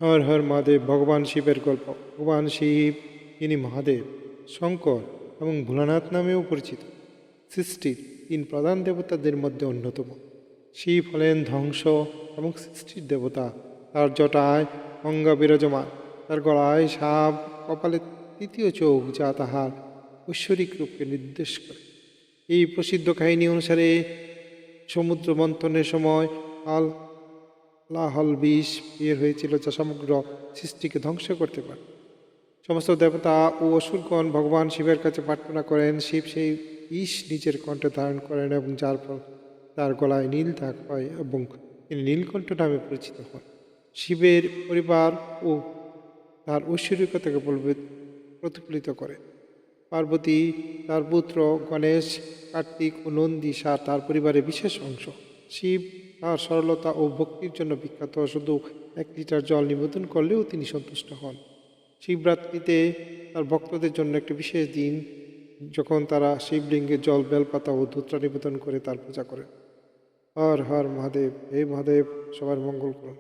হর হর মহাদেব ভগবান শিবের গল্প। ভগবান শিব তিনি মহাদেব, শঙ্কর এবং ভোলানাথ নামেও পরিচিত সৃষ্টির তিন প্রধান দেবতাদের মধ্যে অন্যতম। শিব হলেন ধ্বংস এবং সৃষ্টির দেবতা। তার জটায় গঙ্গা বিরাজমান, তার গলায় সাপ, কপালে তৃতীয় চোখ যা তাহার ঐশ্বরিক রূপকে নির্দেশ করে। এই প্রসিদ্ধ কাহিনী অনুসারে সমুদ্র মন্থনের সময় লাহল বিষ বের হয়েছিল, যা সমগ্র সৃষ্টিকে ধ্বংস করতে পারে। সমস্ত দেবতা ও অসুরগণ ভগবান শিবের কাছে প্রার্থনা করেন। শিব সেই বিষ নিজের কণ্ঠে ধারণ করেন এবং যার ফল তার গলায় নীল দাগ হয় এবং তিনি নীলকণ্ঠ নামে পরিচিত হন। শিবের পরিবার ও তার ঐশ্বরিকতাকে প্রতিফলিত করে। পার্বতী, তার পুত্র গণেশ, কার্তিক ও নন্দী তার পরিবারের বিশেষ অংশ। শিব তার সরলতা ও ভক্তির জন্য বিখ্যাত। শুধু 1 লিটার জল নিবেদন করলেও তিনি সন্তুষ্ট হন। শিবরাত্রিতে তার ভক্তদের জন্য একটি বিশেষ দিন, যখন তারা শিবলিঙ্গে জল, বেলপাতা ও ধূত্রা নিবেদন করে তার পূজা করেন। হর হর মহাদেব। হে মহাদেব, সবার মঙ্গল করুন।